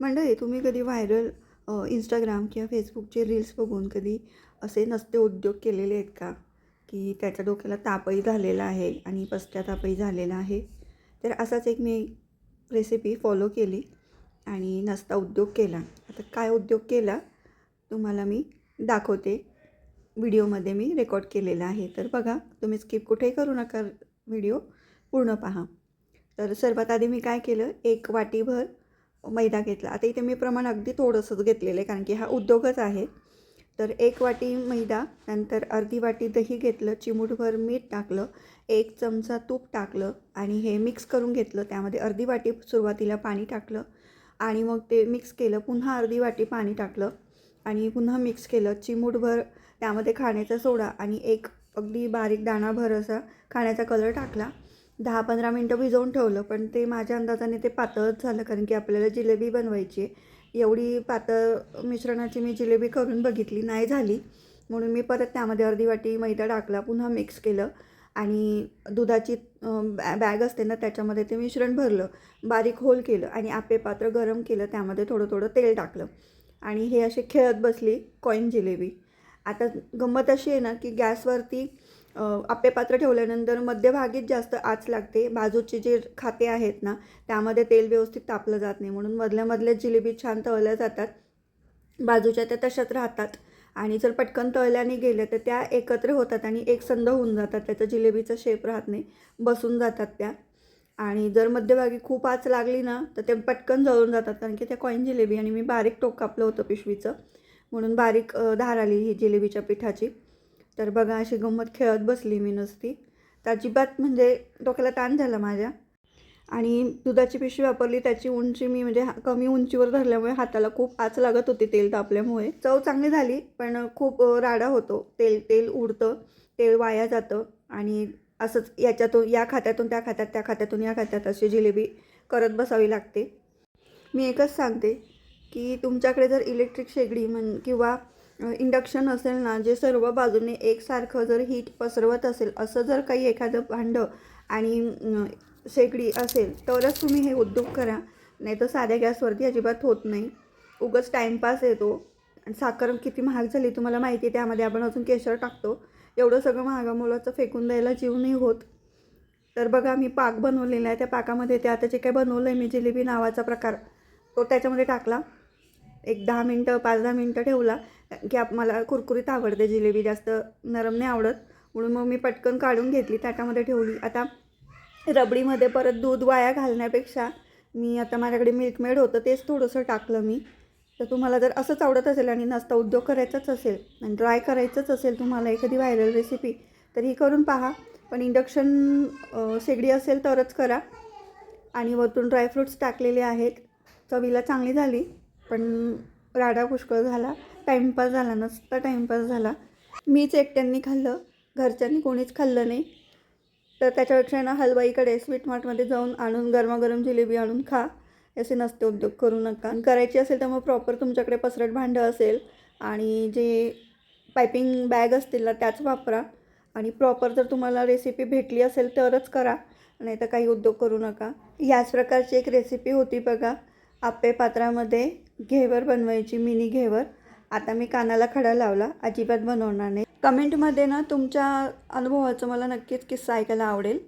मंडळी, तुम्ही कधी व्हायरल इंस्टाग्राम किंवा फेसबुकचे रील्स बघून कधी असे नसते उद्योग केलेले आहेत का, की त्याच्या डोक्याला तापही झालेला आहे आणि पश्चातापही झालेला आहे? तर असाच एक मी रेसिपी फॉलो केली आणि नसता उद्योग केला. आता काय उद्योग केला तुम्हाला मी दाखवते. व्हिडिओमध्ये मी रेकॉर्ड केलेला आहे, तर बघा. तुम्ही स्किप कुठेही करू नका, व्हिडिओ पूर्ण पहा. तर सर्वात आधी मी काय केलं, 1 वाटीभर मैदा घेतला. आता इथे मी प्रमाण अगदी थोडंसंच घेतलेलं आहे, कारण की हा उद्योगच आहे. तर 1 वाटी मैदा, नंतर अर्धी वाटी दही घेतलं, चिमूटभर मीठ टाकलं, 1 चमचा तूप टाकलं आणि हे मिक्स करून घेतलं. त्यामध्ये अर्धी वाटी सुरुवातीला पाणी टाकलं आणि मग ते मिक्स केलं. पुन्हा अर्धी वाटी पाणी टाकलं आणि पुन्हा मिक्स केलं. चिमूटभर त्यामध्ये खाण्याचा सोडा आणि एक अगदी बारीक दाणाभर असा खाण्याचा कलर टाकला. 10-15 मिनटं भिजवून ठेवलं, पण ते माझ्या अंदाजाने ते पातळच झालं, कारण की आपल्याला जिलेबी बनवायची आहे. एवढी पातळ मिश्रणाची मी जिलेबी करून बघितली, नाही झाली. म्हणून मी परत त्यामध्ये अर्धी वाटी मैदा टाकला, पुन्हा मिक्स केलं आणि दुधाची बॅग असते ना, त्याच्यामध्ये ते मिश्रण भरलं, बारीक होल केलं आणि आप्पे पात्र गरम केलं, त्यामध्ये थोडं थोडं तेल टाकलं आणि हे असे खेळत बसली कॉईन जिलेबी. आता गंमत अशी आहे ना, की गॅसवरती आप्पे पात्र ठेवल्यानंतर मध्यभागीच जास्त आच लागते. बाजूचे जे खाते आहेत ना, त्यामध्ये तेल व्यवस्थित तापलं जात नाही, म्हणून मधल्या जिलेबी छान तळल्या जातात. बाजूच्या त्या तशाच राहतात आणि जर पटकन तळल्याने गेल्या तर त्या एकत्र होतात आणि एकसंध होऊन जातात. त्याचा जिलेबीचा शेप राहत नाही, बसून जातात त्या. आणि जर मध्यभागी खूप आच लागली ना, तर ते पटकन जळून जातात, कारण की त्या कॉईन जिलेबी आणि मी बारीक टोक कापलं होतं पिशवीचं, म्हणून बारीक धार आली ही जिलेबीच्या पिठाची. तर बघा, अशी गंमत खेळत बसली मी नुसती. तर अजिबात म्हणजे डोक्याला ताण झाला माझ्या. आणि दुधाची पिशवी वापरली, त्याची उंची मी म्हणजे कमी उंचीवर धरल्यामुळे हाताला खूप आच लागत होती तेल तापल्यामुळे. चव चांगली झाली, पण खूप राडा होतो. तेल उडतं, तेल वाया जातं आणि असंच याच्यातून या खात्यातून त्या खात्यात, त्या खात्यातून या खात्यात अशी जिलेबी करत बसावी लागते. मी एकच सांगते, की तुमच्याकडे जर इलेक्ट्रिक शेगडी किंवा इंडक्शन असेल ना, जे सर्व बाजूने एकसारखं जर हीट पसरवत असेल, असं जर काही एखादं भांडं आणि शेगडी असेल, तरच तुम्ही हे उद्योग करा. नाही तर साध्या गॅसवरती अजिबात होत नाही. उगाच टाईमपास येतो. आणि साखर किती महाग झाली तुम्हाला माहिती आहे, त्यामध्ये आपण अजून केशर टाकतो. एवढं सगळं महागामोलाचं फेकून द्यायला जीव नाही होत. तर बघा, मी पाक बनवलेला आहे. त्या पाकामध्ये ते आता जे काय बनवलं आहे मी, जिलेबी नावाचा प्रकार, तो त्याच्यामध्ये टाकला. एक 10 मिनटं 5-10 मिनटं ठेवला, की मला कुरकुरीत आवडते जिलेबी, जास्त नरम नाही आवडत. म्हणून मग मी पटकन काढून घेतली, ताटामध्ये ठेवली. आता रबडीमध्ये परत दूध वाया घालण्यापेक्षा मी आता माझ्याकडे मिल्कमेड होतं, तेच थोडंसं टाकलं मी. तर तुम्हाला जर असंच आवडत असेल आणि नसता उद्योग करायचाच असेल आणि ट्राय करायचंच असेल तुम्हाला एखादी व्हायरल रेसिपी, तर ही करून पहा. पण इंडक्शन शेगडी असेल तरच करा. आणि वरतून ड्रायफ्रूट्स टाकलेले आहेत. चवीला चांगली झाली, पण राडा पुष्कळ झाला. टाईमपास झाला, नसता टाईमपास झाला. मीच एकट्यांनी खाल्लं, घरच्यांनी कोणीच खाल्लं नाही. तर त्याच्यापेक्षा ना, हलवाईकडे स्वीट मार्टमध्ये जाऊन आणून गरमागरम जिलेबी आणून खा. असे नसते उद्योग करू नका. आणि करायची असेल तर मग प्रॉपर तुमच्याकडे पसरट भांडं असेल आणि जे पायपिंग बॅग असतील ना, त्याच वापरा. आणि प्रॉपर जर तुम्हाला रेसिपी भेटली असेल तरच करा, नाही तर काही उद्योग करू नका. याच प्रकारची एक रेसिपी होती बघा, आप्पे पात्रामध्ये घेवर बनवायची, मिनी घेवर. आता मी कानाला खडा लावला, अजिबात बनवणार नाही. कमेंटमध्ये ना तुमच्या अनुभवाचं मला नक्कीच किस्सा ऐकायला आवडेल.